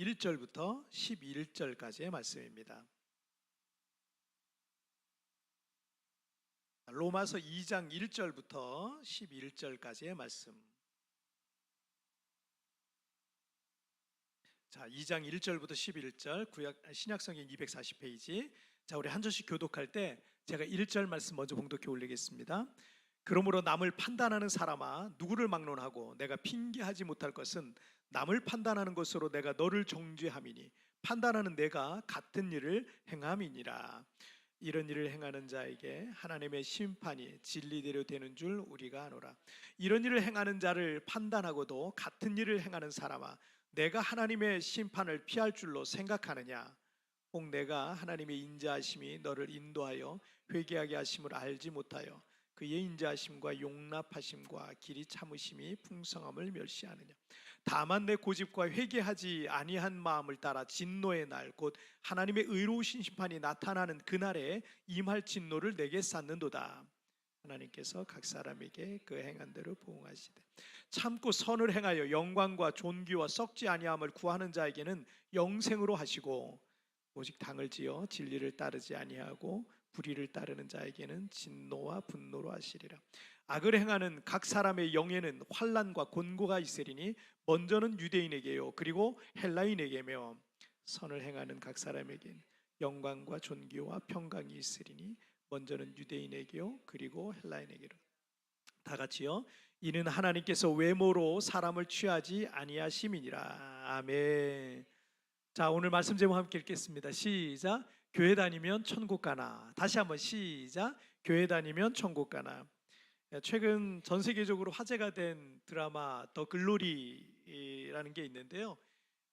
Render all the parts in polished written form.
1절부터 11절까지의 말씀입니다. 로마서 2장 1절부터 11절까지의 말씀. 자, 2장 1절부터 11절 신약성경 240페이지. 자, 우리 한 절씩 교독할 때 제가 1절 말씀 먼저 봉독해 올리겠습니다. 그러므로 남을 판단하는 사람아, 누구를 막론하고 내가 핑계하지 못할 것은 남을 판단하는 것으로 내가 너를 정죄함이니 판단하는 내가 같은 일을 행함이니라. 이런 일을 행하는 자에게 하나님의 심판이 진리대로 되는 줄 우리가 아노라. 이런 일을 행하는 자를 판단하고도 같은 일을 행하는 사람아, 내가 하나님의 심판을 피할 줄로 생각하느냐? 혹 내가 하나님의 인자하심이 너를 인도하여 회개하게 하심을 알지 못하여 그의 인자하심과 용납하심과 길이 참으심이 풍성함을 멸시하느냐? 다만 내 고집과 회개하지 아니한 마음을 따라 진노의 날, 곧 하나님의 의로우신 심판이 나타나는 그날에 임할 진노를 내게 쌓는도다. 하나님께서 각 사람에게 그 행한 대로 보응하시되 참고 선을 행하여 영광과 존귀와 썩지 아니함을 구하는 자에게는 영생으로 하시고, 오직 당을 지어 진리를 따르지 아니하고 불의를 따르는 자에게는 진노와 분노로 하시리라. 악을 행하는 각 사람의 영에는 환난과 곤고가 있으리니 먼저는 유대인에게요 그리고 헬라인에게며, 선을 행하는 각 사람에게는 영광과 존귀와 평강이 있으리니 먼저는 유대인에게요 그리고 헬라인에게로. 다 같이요. 이는 하나님께서 외모로 사람을 취하지 아니하심이니라. 아멘. 자, 오늘 말씀 제목 함께 읽겠습니다. 시작. 교회 다니면 천국 가나. 다시 한번 시작. 교회 다니면 천국 가나. 최근 전 세계적으로 화제가 된 드라마 더 글로리라는 게 있는데요.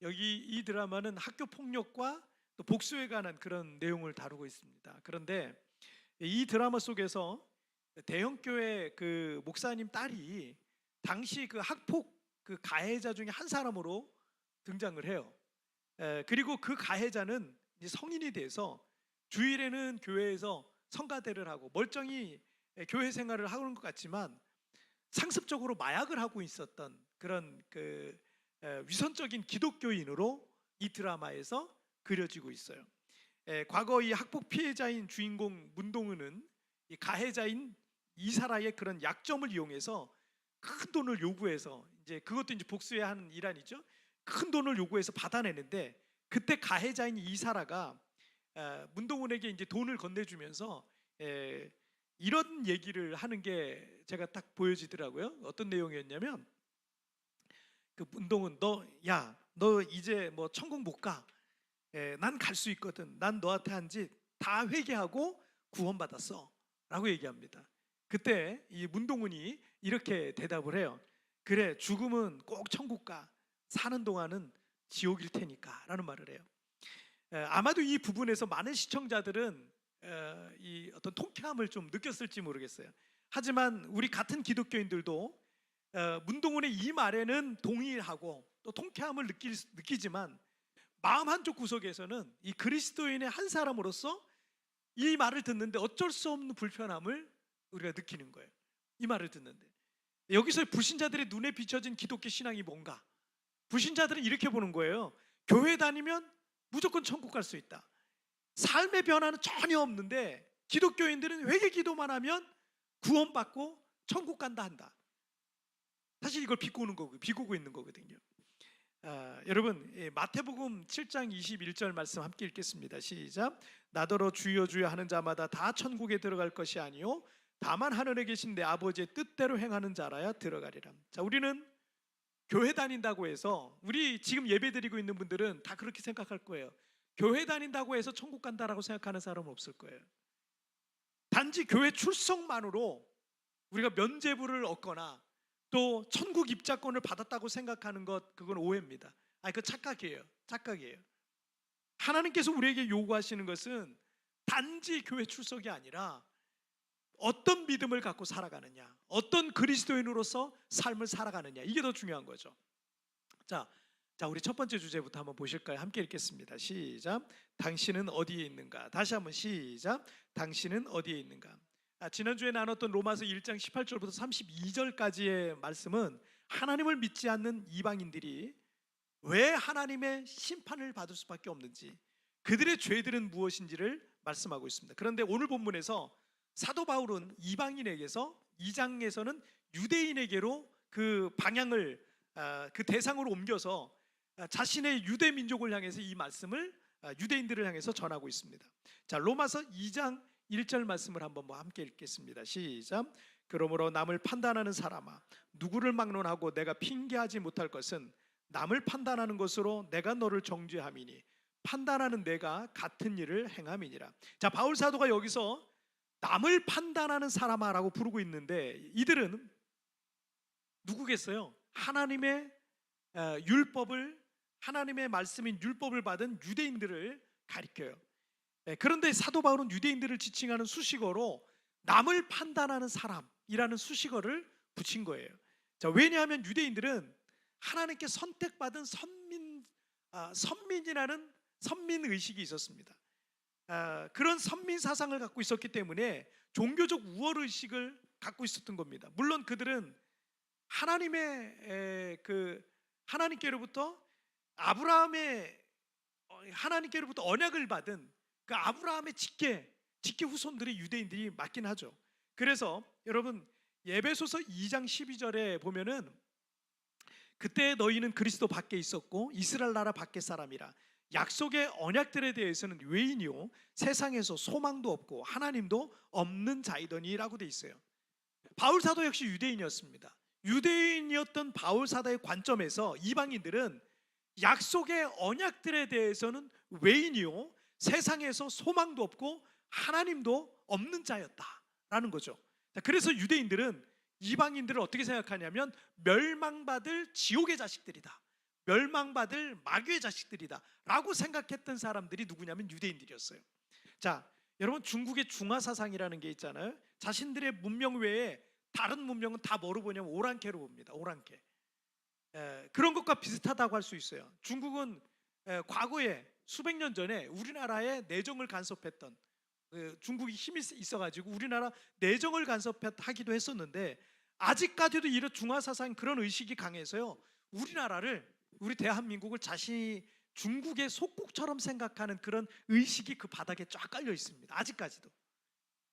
여기 이 드라마는 학교 폭력과 또 복수에 관한 그런 내용을 다루고 있습니다. 그런데 이 드라마 속에서 대형교회 그 목사님 딸이 당시 그 학폭 그 가해자 중에 한 사람으로 등장을 해요. 그리고 그 가해자는 이제 성인이 돼서 주일에는 교회에서 성가대를 하고 멀쩡히 교회 생활을 하는 것 같지만 상습적으로 마약을 하고 있었던 그런 그 위선적인 기독교인으로 이 드라마에서 그려지고 있어요. 과거 이 학폭 피해자인 주인공 문동은은 이 가해자인 이사라의 그런 약점을 이용해서 큰 돈을 요구해서, 이제 그것도 이제 복수해야 하는 일환이죠. 큰 돈을 요구해서 받아내는데, 그때 가해자인 이사라가 문동은에게 이제 돈을 건네주면서 이런 얘기를 하는 게 제가 딱 보여지더라고요. 어떤 내용이었냐면, 그 문동은 너 이제 뭐 천국 못 가. 난 갈 수 있거든. 난 너한테 한 짓 다 회개하고 구원받았어 라고 얘기합니다. 그때 이 문동은이 이렇게 대답을 해요. 그래, 죽음은 꼭 천국 가. 사는 동안은 지옥일 테니까 라는 말을 해요. 아마도 이 부분에서 많은 시청자들은 이 어떤 통쾌함을 좀 느꼈을지 모르겠어요. 하지만 우리 같은 기독교인들도 문동은의 이 말에는 동의하고 또 통쾌함을 느끼지만 마음 한쪽 구석에서는 이 그리스도인의 한 사람으로서 이 말을 듣는데 어쩔 수 없는 불편함을 우리가 느끼는 거예요. 이 말을 듣는데 여기서 불신자들의 눈에 비춰진 기독교 신앙이 뭔가? 불신자들은 이렇게 보는 거예요. 교회 다니면 무조건 천국 갈 수 있다. 삶의 변화는 전혀 없는데 기독교인들은 회개 기도만 하면 구원받고 천국 간다 한다. 사실 이걸 비꼬고 있는 거거든요. 여러분, 마태복음 7장 21절 말씀 함께 읽겠습니다. 시작. 나더러 주여 주여 하는 자마다 다 천국에 들어갈 것이 아니요 다만 하늘에 계신 내 아버지의 뜻대로 행하는 자라야 들어가리라. 자, 우리는 교회 다닌다고 해서, 우리 지금 예배 드리고 있는 분들은 다 그렇게 생각할 거예요. 교회 다닌다고 해서 천국 간다라고 생각하는 사람은 없을 거예요. 단지 교회 출석만으로 우리가 면죄부를 얻거나 또 천국 입자권을 받았다고 생각하는 것, 그건 오해입니다. 그건 착각이에요. 하나님께서 우리에게 요구하시는 것은 단지 교회 출석이 아니라 어떤 믿음을 갖고 살아가느냐, 어떤 그리스도인으로서 삶을 살아가느냐, 이게 더 중요한 거죠. 자, 우리 첫 번째 주제부터 한번 보실까요? 함께 읽겠습니다. 시작. 당신은 어디에 있는가? 다시 한번 시작. 당신은 어디에 있는가? 지난주에 나눴던 로마서 1장 18절부터 32절까지의 말씀은 하나님을 믿지 않는 이방인들이 왜 하나님의 심판을 받을 수밖에 없는지, 그들의 죄들은 무엇인지를 말씀하고 있습니다. 그런데 오늘 본문에서 사도 바울은 이방인에게서 2장에서는 유대인에게로 그 방향을 그 대상으로 옮겨서 자신의 유대 민족을 향해서 이 말씀을 유대인들을 향해서 전하고 있습니다. 자, 로마서 2장 1절 말씀을 한번 함께 읽겠습니다. 시작. 그러므로 남을 판단하는 사람아, 누구를 막론하고 내가 핑계하지 못할 것은 남을 판단하는 것으로 내가 너를 정죄함이니 판단하는 내가 같은 일을 행함이니라. 자, 바울 사도가 여기서 남을 판단하는 사람아라고 부르고 있는데, 이들은 누구겠어요? 하나님의 율법을, 하나님의 말씀인 율법을 받은 유대인들을 가리켜요. 그런데 사도 바울은 유대인들을 지칭하는 수식어로 남을 판단하는 사람이라는 수식어를 붙인 거예요. 자, 왜냐하면 유대인들은 하나님께 선택받은 선민이라는 선민 의식이 있었습니다. 그런 선민 사상을 갖고 있었기 때문에 종교적 우월 의식을 갖고 있었던 겁니다. 물론 그들은 하나님께로부터 하나님께로부터 언약을 받은 그 아브라함의 직계 후손들이 유대인들이 맞긴 하죠. 그래서 여러분, 에베소서 2장 12절에 보면은 그때 너희는 그리스도 밖에 있었고 이스라엘 나라 밖의 사람이라 약속의 언약들에 대해서는 외인이요 세상에서 소망도 없고 하나님도 없는 자이더니라고 돼 있어요. 바울 사도 역시 유대인이었습니다. 유대인이었던 바울 사도의 관점에서 이방인들은 약속의 언약들에 대해서는 외인이요 세상에서 소망도 없고 하나님도 없는 자였다라는 거죠. 그래서 유대인들은 이방인들을 어떻게 생각하냐면 멸망받을 지옥의 자식들이다, 멸망받을 마귀의 자식들이다 라고 생각했던 사람들이 누구냐면 유대인들이었어요. 자, 여러분, 중국의 중화사상이라는 게 있잖아요. 자신들의 문명 외에 다른 문명은 다 뭐로 보냐면 오랑캐로 봅니다. 오랑캐. 그런 것과 비슷하다고 할 수 있어요. 중국은 과거에 수백 년 전에 우리나라에 내정을 간섭했던, 중국이 힘이 있어가지고 우리나라 내정을 간섭하기도 했었는데, 아직까지도 이런 중화사상 그런 의식이 강해서요, 우리 대한민국을 자신이 중국의 속국처럼 생각하는 그런 의식이 그 바닥에 쫙 깔려 있습니다. 아직까지도.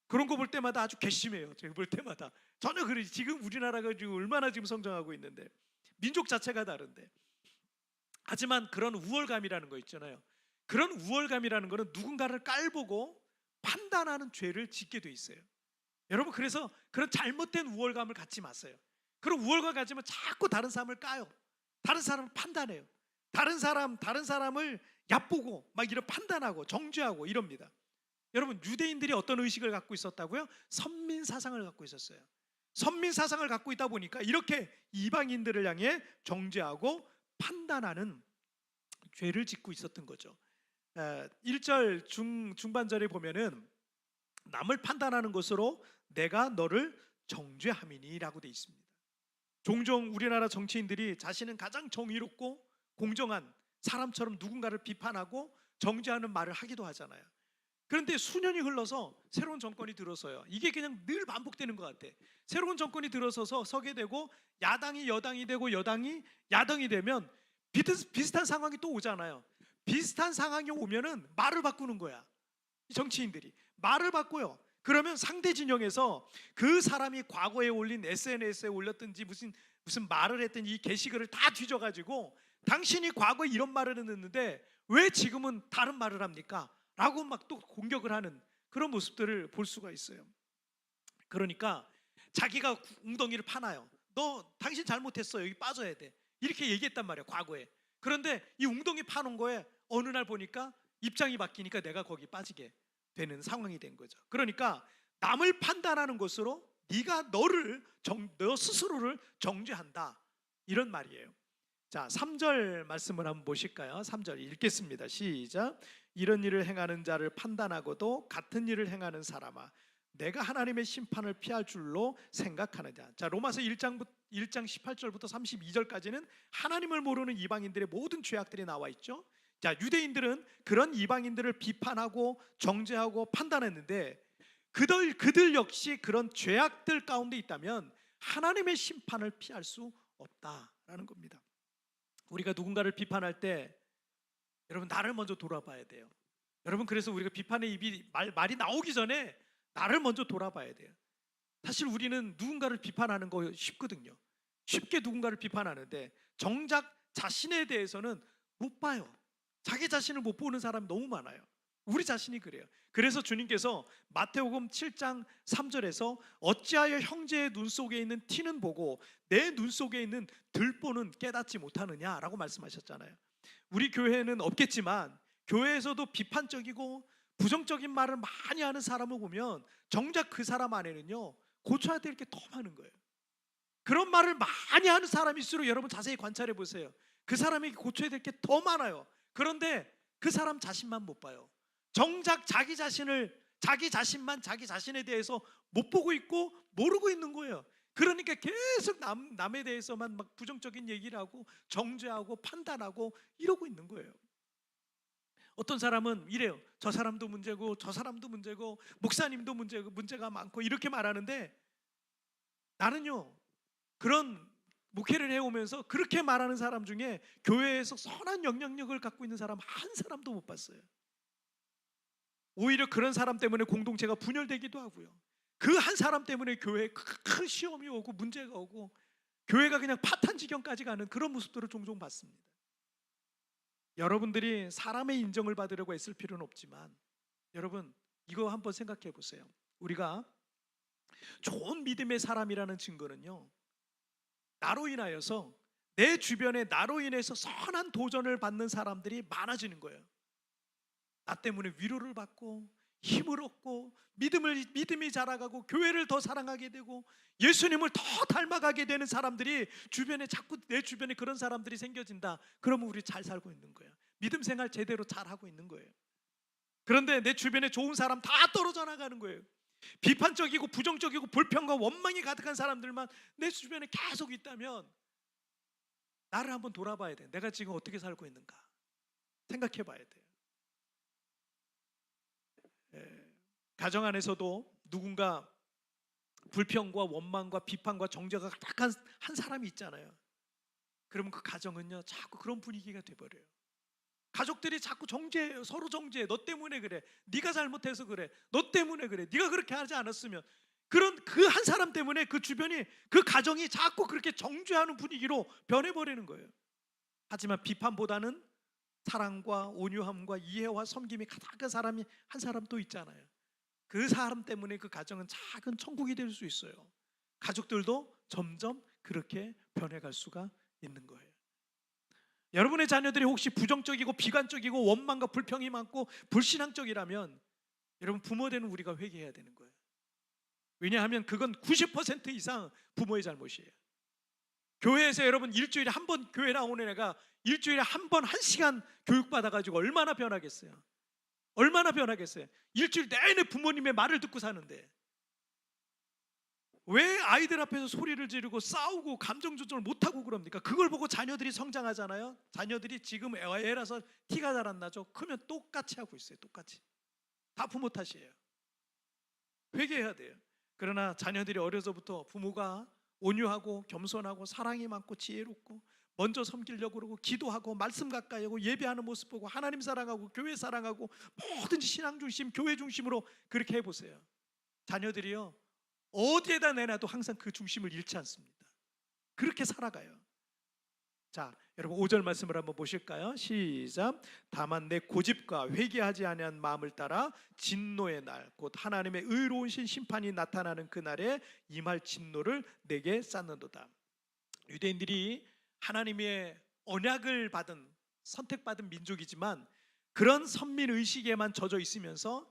그런 거 볼 때마다 아주 괘씸해요. 제가 볼 때마다 전혀 그러지. 지금 우리나라가 지금 얼마나 지금 성장하고 있는데, 민족 자체가 다른데. 하지만 그런 우월감이라는 거 있잖아요. 그런 우월감이라는 거는 누군가를 깔보고 판단하는 죄를 짓게 돼 있어요. 여러분, 그래서 그런 잘못된 우월감을 갖지 마세요. 그런 우월감 가지면 자꾸 다른 사람을 까요. 다른 사람을 판단해요. 다른 사람을 얕보고 막 이런 판단하고 정죄하고 이럽니다. 여러분, 유대인들이 어떤 의식을 갖고 있었다고요? 선민 사상을 갖고 있었어요. 선민 사상을 갖고 있다 보니까 이렇게 이방인들을 향해 정죄하고 판단하는 죄를 짓고 있었던 거죠. 1절 중반절에 보면은 남을 판단하는 것으로 내가 너를 정죄함이니 라고 되어 있습니다. 종종 우리나라 정치인들이 자신은 가장 정의롭고 공정한 사람처럼 누군가를 비판하고 정죄하는 말을 하기도 하잖아요. 그런데 수년이 흘러서 새로운 정권이 들어서요, 이게 그냥 늘 반복되는 것 같아. 새로운 정권이 들어서서 서게 되고 야당이 여당이 되고 여당이 야당이 되면 비슷한 상황이 또 오잖아요. 비슷한 상황이 오면은 말을 바꾸는 거야. 정치인들이 말을 바꿔요. 그러면 상대 진영에서 그 사람이 과거에 올린 SNS에 올렸든지 무슨 말을 했든지 이 게시글을 다 뒤져가지고 당신이 과거에 이런 말을 했는데 왜 지금은 다른 말을 합니까? 라고 막 또 공격을 하는 그런 모습들을 볼 수가 있어요. 그러니까 자기가 웅덩이를 파놔요. 당신 잘못했어, 여기 빠져야 돼, 이렇게 얘기했단 말이에요, 과거에. 그런데 이 웅덩이 파놓은 거에 어느 날 보니까 입장이 바뀌니까 내가 거기 빠지게 되는 상황이 된 거죠. 그러니까 남을 판단하는 것으로 네가 너 스스로를 정죄한다, 이런 말이에요. 자, 3절 말씀을 한번 보실까요? 3절 읽겠습니다. 시작. 이런 일을 행하는 자를 판단하고도 같은 일을 행하는 사람아, 내가 하나님의 심판을 피할 줄로 생각하느냐. 자, 로마서 1장 18절부터 32절까지는 하나님을 모르는 이방인들의 모든 죄악들이 나와 있죠. 자, 유대인들은 그런 이방인들을 비판하고 정죄하고 판단했는데 그들 역시 그런 죄악들 가운데 있다면 하나님의 심판을 피할 수 없다라는 겁니다. 우리가 누군가를 비판할 때 여러분 나를 먼저 돌아봐야 돼요. 여러분 그래서 우리가 비판의 입이 말이 나오기 전에 나를 먼저 돌아봐야 돼요. 사실 우리는 누군가를 비판하는 거 쉽거든요. 쉽게 누군가를 비판하는데 정작 자신에 대해서는 못 봐요. 자기 자신을 못 보는 사람이 너무 많아요. 우리 자신이 그래요. 그래서 주님께서 마태복음 7장 3절에서 어찌하여 형제의 눈 속에 있는 티는 보고 내 눈 속에 있는 들보는 깨닫지 못하느냐라고 말씀하셨잖아요. 우리 교회는 없겠지만 교회에서도 비판적이고 부정적인 말을 많이 하는 사람을 보면 정작 그 사람 안에는요 고쳐야 될 게 더 많은 거예요. 그런 말을 많이 하는 사람일수록 여러분 자세히 관찰해 보세요. 그 사람에게 고쳐야 될 게 더 많아요. 그런데 그 사람 자신만 못 봐요. 정작 자기 자신만 자기 자신에 대해서 못 보고 있고 모르고 있는 거예요. 그러니까 계속 남에 대해서만 막 부정적인 얘기를 하고 정죄하고 판단하고 이러고 있는 거예요. 어떤 사람은 이래요. 저 사람도 문제고 저 사람도 문제고 목사님도 문제가 많고 이렇게 말하는데 나는요 그런 목회를 해오면서 그렇게 말하는 사람 중에 교회에서 선한 영향력을 갖고 있는 사람 한 사람도 못 봤어요. 오히려 그런 사람 때문에 공동체가 분열되기도 하고요. 그 한 사람 때문에 교회에 큰 시험이 오고 문제가 오고 교회가 그냥 파탄 지경까지 가는 그런 모습들을 종종 봤습니다. 여러분들이 사람의 인정을 받으려고 애쓸 필요는 없지만 여러분 이거 한번 생각해 보세요. 우리가 좋은 믿음의 사람이라는 증거는요 나로 인하여서 내 주변에 나로 인해서 선한 도전을 받는 사람들이 많아지는 거예요. 나 때문에 위로를 받고 힘을 얻고 믿음이 자라가고 교회를 더 사랑하게 되고 예수님을 더 닮아가게 되는 사람들이 주변에 자꾸 내 주변에 그런 사람들이 생겨진다. 그러면 우리 잘 살고 있는 거예요. 믿음 생활 제대로 잘 하고 있는 거예요. 그런데 내 주변에 좋은 사람 다 떨어져 나가는 거예요. 비판적이고 부정적이고 불평과 원망이 가득한 사람들만 내 주변에 계속 있다면 나를 한번 돌아봐야 돼. 내가 지금 어떻게 살고 있는가 생각해 봐야 돼요. 가정 안에서도 누군가 불평과 원망과 비판과 정죄가 가득한 한 사람이 있잖아요. 그러면 그 가정은요 자꾸 그런 분위기가 돼버려요. 가족들이 자꾸 정죄해요. 서로 정죄해. 너 때문에 그래. 네가 잘못해서 그래. 너 때문에 그래. 네가 그렇게 하지 않았으면. 그런 그 한 사람 때문에 그 주변이 그 가정이 자꾸 그렇게 정죄하는 분위기로 변해버리는 거예요. 하지만 비판보다는 사랑과 온유함과 이해와 섬김이 가득한 사람이 한 사람 또 있잖아요. 그 사람 때문에 그 가정은 작은 천국이 될 수 있어요. 가족들도 점점 그렇게 변해갈 수가 있는 거예요. 여러분의 자녀들이 혹시 부정적이고 비관적이고 원망과 불평이 많고 불신앙적이라면 여러분 부모 되는 우리가 회개해야 되는 거예요. 왜냐하면 그건 90% 이상 부모의 잘못이에요. 교회에서 여러분 일주일에 한 번 교회 나오는 애가 일주일에 한 번 1시간 교육받아가지고 얼마나 변하겠어요? 얼마나 변하겠어요? 일주일 내내 부모님의 말을 듣고 사는데 왜 아이들 앞에서 소리를 지르고 싸우고 감정 조절을 못하고 그럽니까? 그걸 보고 자녀들이 성장하잖아요. 자녀들이 지금 애라서 티가 잘 안 나죠. 크면 똑같이 하고 있어요. 똑같이. 다 부모 탓이에요. 회개해야 돼요. 그러나 자녀들이 어려서부터 부모가 온유하고 겸손하고 사랑이 많고 지혜롭고 먼저 섬기려고 그러고 기도하고 말씀 가까이 하고 예배하는 모습 보고 하나님 사랑하고 교회 사랑하고 뭐든지 신앙 중심 교회 중심으로 그렇게 해보세요. 자녀들이요 어디에다 내놔도 항상 그 중심을 잃지 않습니다. 그렇게 살아가요. 자, 여러분 5절 말씀을 한번 보실까요? 시작. 다만 내 고집과 회개하지 아니한 마음을 따라 진노의 날 곧 하나님의 의로우신 심판이 나타나는 그날에 임할 진노를 내게 쌓는도다. 유대인들이 하나님의 언약을 받은 선택받은 민족이지만 그런 선민의식에만 젖어 있으면서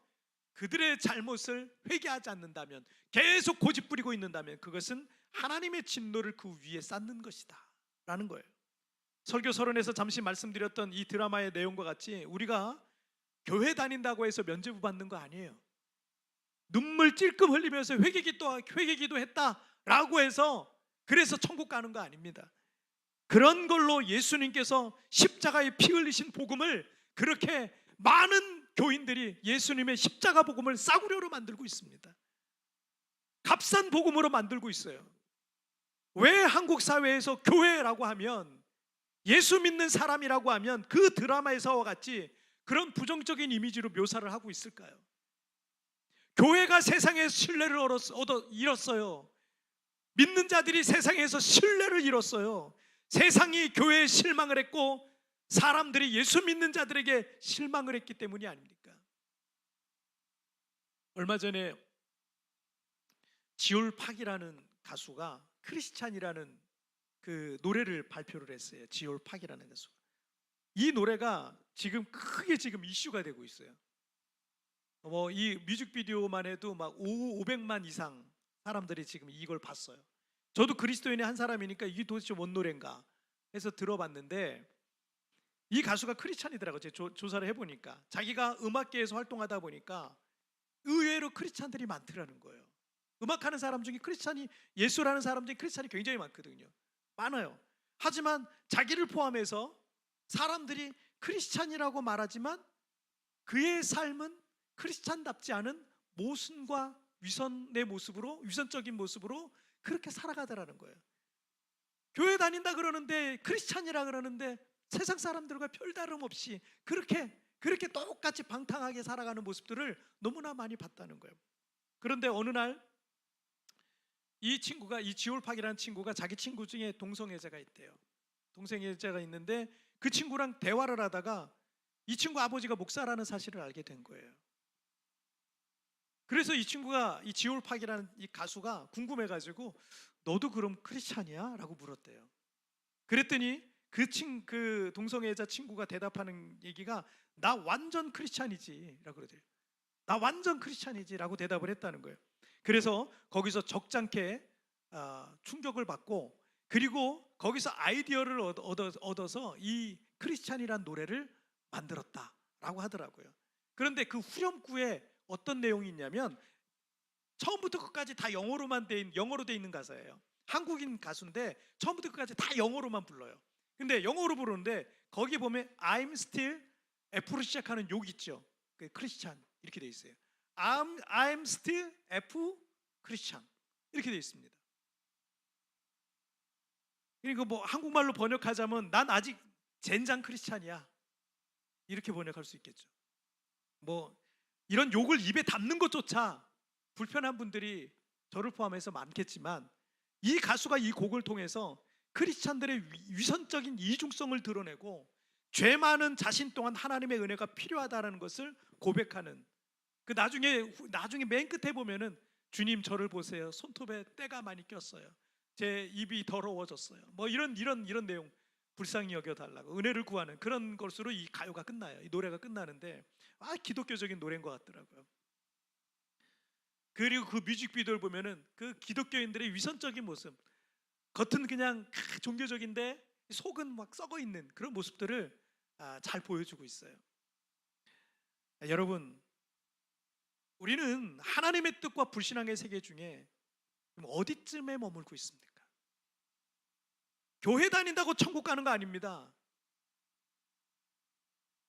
그들의 잘못을 회개하지 않는다면 계속 고집 부리고 있는다면 그것은 하나님의 진노를 그 위에 쌓는 것이다 라는 거예요. 설교 서론에서 잠시 말씀드렸던 이 드라마의 내용과 같이 우리가 교회 다닌다고 해서 면죄부 받는 거 아니에요. 눈물 찔끔 흘리면서 회개기도 했다라고 해서 그래서 천국 가는 거 아닙니다. 그런 걸로 예수님께서 십자가에 피 흘리신 복음을 그렇게 많은 교인들이 예수님의 십자가 복음을 싸구려로 만들고 있습니다. 값싼 복음으로 만들고 있어요. 왜 한국 사회에서 교회라고 하면 예수 믿는 사람이라고 하면 그 드라마에서와 같이 그런 부정적인 이미지로 묘사를 하고 있을까요? 교회가 세상에 신뢰를 잃었어요. 믿는 자들이 세상에서 신뢰를 잃었어요. 세상이 교회에 실망을 했고 사람들이 예수 믿는 자들에게 실망을 했기 때문이 아닙니까? 얼마 전에 지올팍이라는 가수가 크리스찬이라는 그 노래를 발표를 했어요. 지올팍이라는 가수가. 이 노래가 지금 크게 지금 이슈가 되고 있어요. 이 뮤직비디오만 해도 막 500만 이상 사람들이 지금 이걸 봤어요. 저도 그리스도인의 한 사람이니까 이게 도대체 뭔 노래인가 해서 들어봤는데 이 가수가 크리스찬이더라고요. 제가 조사를 해보니까 자기가 음악계에서 활동하다 보니까 의외로 크리스찬들이 많더라는 거예요. 음악하는 사람 중에 크리스찬이, 예수라는 사람 중에 크리스찬이 굉장히 많거든요. 많아요. 하지만 자기를 포함해서 사람들이 크리스찬이라고 말하지만 그의 삶은 크리스찬답지 않은 모순과 위선의 모습으로, 위선적인 모습으로 그렇게 살아가더라는 거예요. 교회 다닌다 그러는데, 크리스찬이라 그러는데 세상 사람들과 별다름 없이 그렇게 똑같이 방탕하게 살아가는 모습들을 너무나 많이 봤다는 거예요. 그런데 어느 날 이 친구가, 이 지올팍이라는 친구가 자기 친구 중에 동성애자가 있대요. 동성애자가 있는데 그 친구랑 대화를 하다가 이 친구 아버지가 목사라는 사실을 알게 된 거예요. 그래서 이 친구가, 이 지올팍이라는 이 가수가 궁금해가지고 너도 그럼 크리스찬이야? 라고 물었대요. 그랬더니 그 동성애자 친구가 대답하는 얘기가 나 완전 크리스찬이지 라고 그러대요. 나 완전 크리스찬이지 라고 대답을 했다는 거예요. 그래서 거기서 적잖게 충격을 받고, 그리고 거기서 아이디어를 얻어서 이 크리스찬이란 노래를 만들었다라고 하더라고요. 그런데 그 후렴구에 어떤 내용이 있냐면 처음부터 끝까지 다 영어로 돼 있는 가사예요. 한국인 가수인데 처음부터 끝까지 다 영어로만 불러요. 근데 영어로 부르는데 거기 보면 I'm still F로 시작하는 욕 있죠. 그 크리스찬 이렇게 돼 있어요. I'm still F 크리스찬 이렇게 돼 있습니다. 그러니까 뭐 한국말로 번역하자면 난 아직 젠장 크리스찬이야 이렇게 번역할 수 있겠죠. 뭐 이런 욕을 입에 담는 것조차 불편한 분들이 저를 포함해서 많겠지만 이 가수가 이 곡을 통해서 크리스찬들의 위선적인 이중성을 드러내고 죄 많은 자신 또한 하나님의 은혜가 필요하다는 것을 고백하는, 그 나중에 맨 끝에 보면은 주님 저를 보세요. 손톱에 때가 많이 꼈어요. 제 입이 더러워졌어요. 뭐 이런 내용, 불쌍히 여겨 달라고 은혜를 구하는 그런 것으로 이 가요가 끝나요. 이 노래가 끝나는데 기독교적인 노래인 것 같더라고요. 그리고 그 뮤직비디오를 보면은 그 기독교인들의 위선적인 모습, 겉은 그냥 종교적인데 속은 막 썩어 있는 그런 모습들을 잘 보여주고 있어요. 여러분, 우리는 하나님의 뜻과 불신앙의 세계 중에 어디쯤에 머물고 있습니까? 교회 다닌다고 천국 가는 거 아닙니다.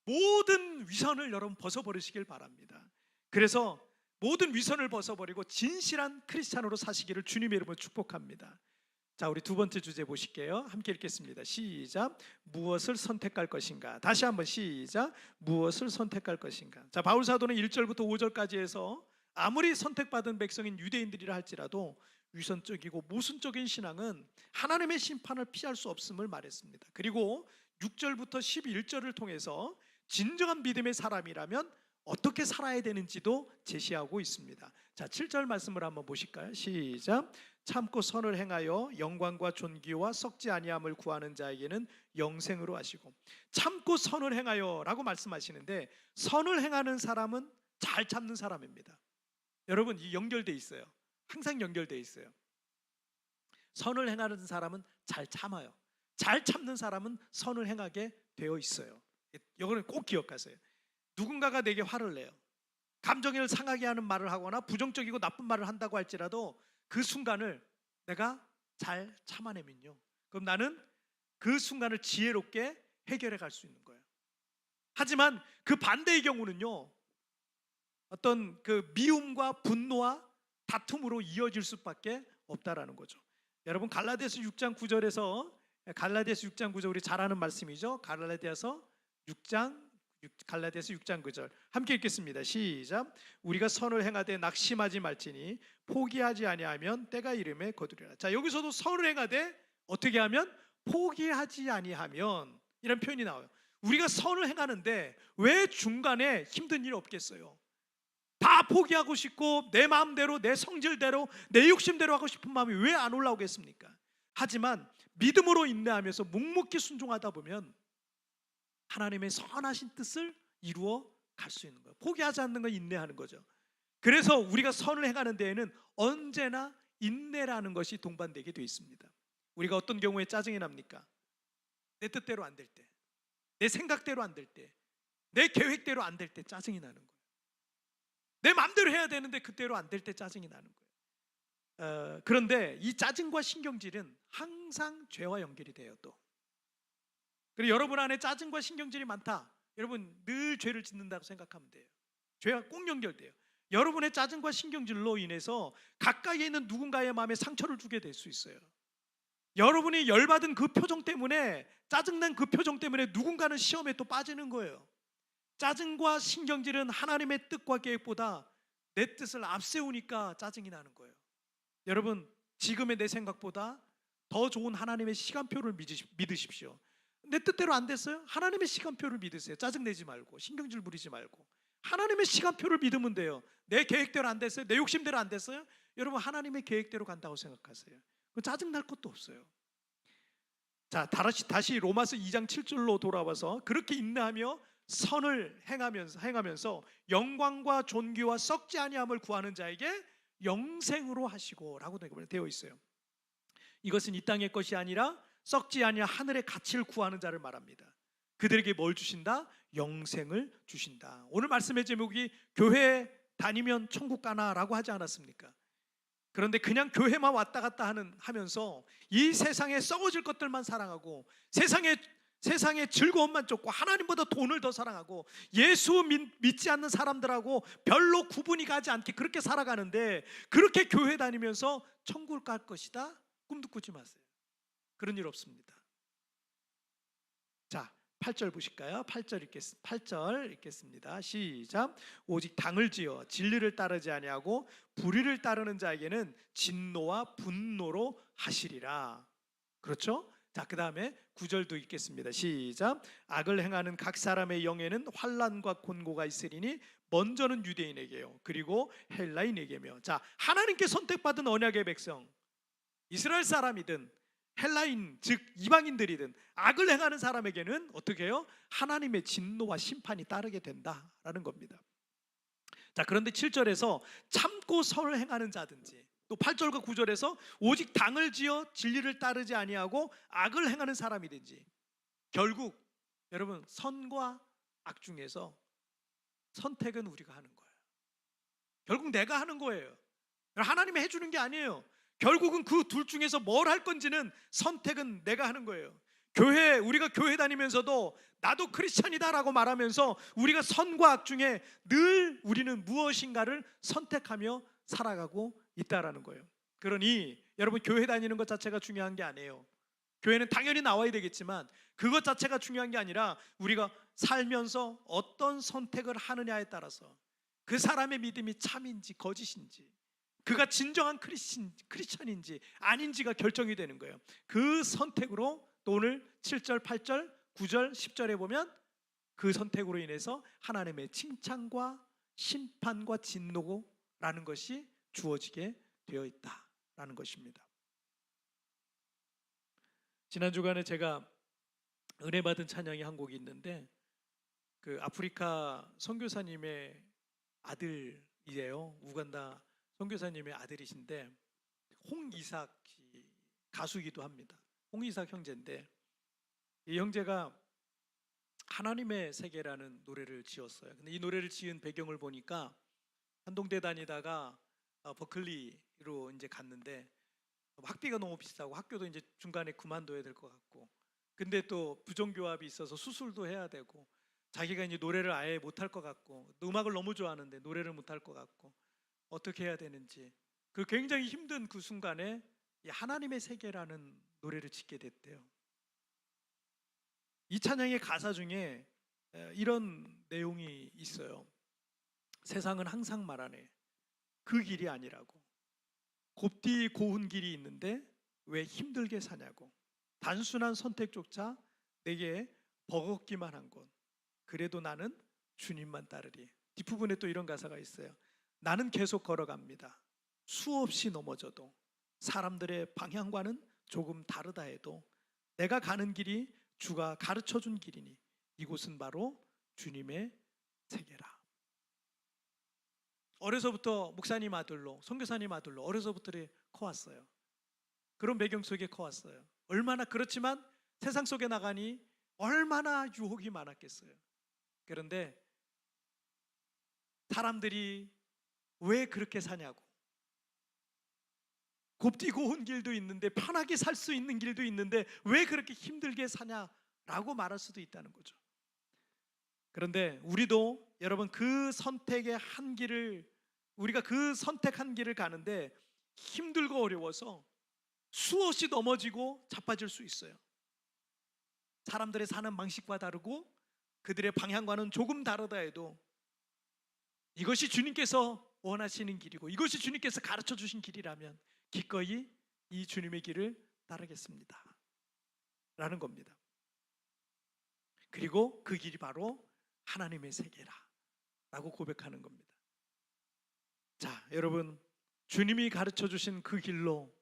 모든 위선을 여러분 벗어버리시길 바랍니다. 그래서 모든 위선을 벗어버리고 진실한 크리스찬으로 사시기를 주님의 이름으로 축복합니다. 자, 우리 두 번째 주제 보실게요. 함께 읽겠습니다. 시작. 무엇을 선택할 것인가? 다시 한번 시작. 무엇을 선택할 것인가? 자, 바울 사도는 1절부터 5절까지 해서 아무리 선택받은 백성인 유대인들이라 할지라도 위선적이고 모순적인 신앙은 하나님의 심판을 피할 수 없음을 말했습니다. 그리고 6절부터 11절을 통해서 진정한 믿음의 사람이라면 어떻게 살아야 되는지도 제시하고 있습니다. 자, 7절 말씀을 한번 보실까요? 시작. 참고 선을 행하여 영광과 존귀와 썩지 아니함을 구하는 자에게는 영생으로 하시고. 참고 선을 행하여 라고 말씀하시는데, 선을 행하는 사람은 잘 참는 사람입니다. 여러분, 이 연결돼 있어요. 항상 연결돼 있어요. 선을 행하는 사람은 잘 참아요. 잘 참는 사람은 선을 행하게 되어 있어요. 이거는 꼭 기억하세요. 누군가가 내게 화를 내요. 감정을 상하게 하는 말을 하거나 부정적이고 나쁜 말을 한다고 할지라도 그 순간을 내가 잘 참아내면요, 그럼 나는 그 순간을 지혜롭게 해결해 갈 수 있는 거예요. 하지만 그 반대의 경우는요, 어떤 그 미움과 분노와 다툼으로 이어질 수밖에 없다라는 거죠. 여러분, 갈라디아서 6장 9절에서 갈라디아서 6장 9절 우리 잘 아는 말씀이죠. 갈라디아서 6장 9절 함께 읽겠습니다. 시작. 우리가 선을 행하되 낙심하지 말지니 포기하지 아니하면 때가 이름에 거두리라. 자, 여기서도 선을 행하되 어떻게 하면 포기하지 아니하면 이런 표현이 나와요. 우리가 선을 행하는데 왜 중간에 힘든 일 없겠어요? 다 포기하고 싶고 내 마음대로 내 성질대로 내 욕심대로 하고 싶은 마음이 왜 안 올라오겠습니까? 하지만 믿음으로 인내하면서 묵묵히 순종하다 보면 하나님의 선하신 뜻을 이루어 갈 수 있는 거예요. 포기하지 않는 건 인내하는 거죠. 그래서 우리가 선을 행하는 데에는 언제나 인내라는 것이 동반되게 되어 있습니다. 우리가 어떤 경우에 짜증이 납니까? 내 뜻대로 안 될 때, 내 생각대로 안 될 때, 내 계획대로 안 될 때 짜증이 나는 거예요. 내 마음대로 해야 되는데 그대로 안 될 때 짜증이 나는 거예요. 그런데 이 짜증과 신경질은 항상 죄와 연결이 돼요. 또 그리고 여러분 안에 짜증과 신경질이 많다, 여러분 늘 죄를 짓는다고 생각하면 돼요. 죄와 꼭 연결돼요. 여러분의 짜증과 신경질로 인해서 가까이에 있는 누군가의 마음에 상처를 주게 될 수 있어요. 여러분이 열받은 그 표정 때문에, 짜증난 그 표정 때문에 누군가는 시험에 또 빠지는 거예요. 짜증과 신경질은 하나님의 뜻과 계획보다 내 뜻을 앞세우니까 짜증이 나는 거예요. 여러분, 지금의 내 생각보다 더 좋은 하나님의 시간표를 믿으십시오. 내 뜻대로 안 됐어요? 하나님의 시간표를 믿으세요. 짜증내지 말고 신경질 부리지 말고 하나님의 시간표를 믿으면 돼요. 내 계획대로 안 됐어요? 내 욕심대로 안 됐어요? 여러분, 하나님의 계획대로 간다고 생각하세요. 짜증날 것도 없어요. 자, 다시 로마서 2장 7절로 돌아와서 그렇게 인내하며 선을 행하면서 영광과 존귀와 썩지 아니함을 구하는 자에게 영생으로 하시고 라고 되어 있어요. 이것은 이 땅의 것이 아니라 썩지 아니한 하늘의 가치를 구하는 자를 말합니다. 그들에게 뭘 주신다? 영생을 주신다. 오늘 말씀의 제목이 교회 다니면 천국 가나라고 하지 않았습니까? 그런데 그냥 교회만 왔다 갔다 하면서 이 세상에 썩어질 것들만 사랑하고 세상의 즐거움만 쫓고 하나님보다 돈을 더 사랑하고 예수 믿지 않는 사람들하고 별로 구분이 가지 않게 그렇게 살아가는데, 그렇게 교회 다니면서 천국을 갈 것이다? 꿈도 꾸지 마세요. 그런 일 없습니다. 자, 8절 보실까요? 8절 읽겠습니다. 시작. 오직 당을 지어 진리를 따르지 아니하고 불의를 따르는 자에게는 진노와 분노로 하시리라. 그렇죠? 자, 그 다음에 9절도 읽겠습니다. 시작. 악을 행하는 각 사람의 영에는 환난과 곤고가 있으리니 먼저는 유대인에게요 그리고 헬라인에게며. 자, 하나님께 선택받은 언약의 백성, 이스라엘 사람이든 헬라인 즉 이방인들이든 악을 행하는 사람에게는 어떻게 해요? 하나님의 진노와 심판이 따르게 된다라는 겁니다. 자, 그런데 7절에서 참고 선을 행하는 자든지, 또 8절과 9절에서 오직 당을 지어 진리를 따르지 아니하고 악을 행하는 사람이든지, 결국 여러분 선과 악 중에서 선택은 우리가 하는 거예요. 결국 내가 하는 거예요. 하나님이 해주는 게 아니에요. 결국은 그 둘 중에서 뭘 할 건지는 선택은 내가 하는 거예요. 우리가 교회 다니면서도 나도 크리스찬이다라고 말하면서 우리가 선과 악 중에 늘 우리는 무엇인가를 선택하며 살아가고 있다라는 거예요. 그러니 여러분, 교회 다니는 것 자체가 중요한 게 아니에요. 교회는 당연히 나와야 되겠지만 그것 자체가 중요한 게 아니라 우리가 살면서 어떤 선택을 하느냐에 따라서 그 사람의 믿음이 참인지 거짓인지, 그가 진정한 크리스찬인지 아닌지가 결정이 되는 거예요. 그 선택으로 또 오늘 7절, 8절, 9절, 10절에 보면 그 선택으로 인해서 하나님의 칭찬과 심판과 진노라는 것이 주어지게 되어 있다라는 것입니다. 지난 주간에 제가 은혜 받은 찬양이 한 곡이 있는데, 그 아프리카 선교사님의 아들이에요. 우간다 선교사님의 아들이신데 홍이삭 가수이기도 합니다. 홍이삭 형제인데, 이 형제가 하나님의 세계라는 노래를 지었어요. 근데 이 노래를 지은 배경을 보니까 한동대 다니다가 버클리로 이제 갔는데 학비가 너무 비싸고 학교도 이제 중간에 그만둬야 될 것 같고, 근데 또 부정교합이 있어서 수술도 해야 되고, 자기가 이제 노래를 아예 못할 것 같고, 음악을 너무 좋아하는데 노래를 못할 것 같고, 어떻게 해야 되는지 그 굉장히 힘든 그 순간에 이 하나님의 세계라는 노래를 짓게 됐대요. 이 찬양의 가사 중에 이런 내용이 있어요. 세상은 항상 말하네. 그 길이 아니라고. 곱디 고운 길이 있는데 왜 힘들게 사냐고. 단순한 선택조차 내게 버겁기만 한 곳. 그래도 나는 주님만 따르리. 뒷부분에 또 이런 가사가 있어요. 나는 계속 걸어갑니다. 수없이 넘어져도 사람들의 방향과는 조금 다르다 해도 내가 가는 길이 주가 가르쳐준 길이니 이곳은 바로 주님의 세계라. 어려서부터 목사님 아들로, 선교사님 아들로 어려서부터 커왔어요. 그런 배경 속에 커왔어요. 얼마나 그렇지만 세상 속에 나가니 얼마나 유혹이 많았겠어요. 그런데 사람들이 왜 그렇게 사냐고, 곱디 고운 길도 있는데 편하게 살 수 있는 길도 있는데 왜 그렇게 힘들게 사냐라고 말할 수도 있다는 거죠. 그런데 우리도 여러분 그 선택의 한 길을, 우리가 그 선택한 길을 가는데 힘들고 어려워서 수없이 넘어지고 자빠질 수 있어요. 사람들의 사는 방식과 다르고 그들의 방향과는 조금 다르다 해도 이것이 주님께서 원하시는 길이고 이것이 주님께서 가르쳐 주신 길이라면 기꺼이 이 주님의 길을 따르겠습니다 라는 겁니다. 그리고 그 길이 바로 하나님의 세계라 라고 고백하는 겁니다. 자, 여러분, 주님이 가르쳐 주신 그 길로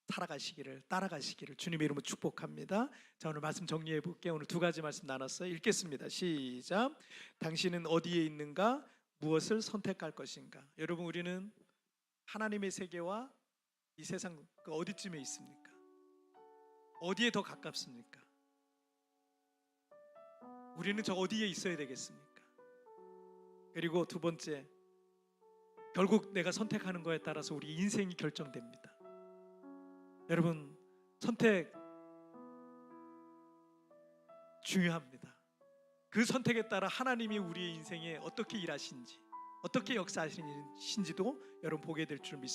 살아가시기를, 따라가시기를 주님의 이름으로 축복합니다. 자, 오늘 말씀 정리해 볼게요. 오늘 두 가지 말씀 나눴어요. 읽겠습니다. 시작. 당신은 어디에 있는가? 무엇을 선택할 것인가? 여러분, 우리는 하나님의 세계와 이 세상 그 어디쯤에 있습니까? 어디에 더 가깝습니까? 우리는 저 어디에 있어야 되겠습니까? 그리고 두 번째, 결국 내가 선택하는 거에 따라서 우리 인생이 결정됩니다. 여러분, 선택 중요합니다. 그 선택에 따라 하나님이 우리의 인생에 어떻게 일하시는지, 어떻게 역사하시는지도 여러분 보게 될 줄 믿습니다.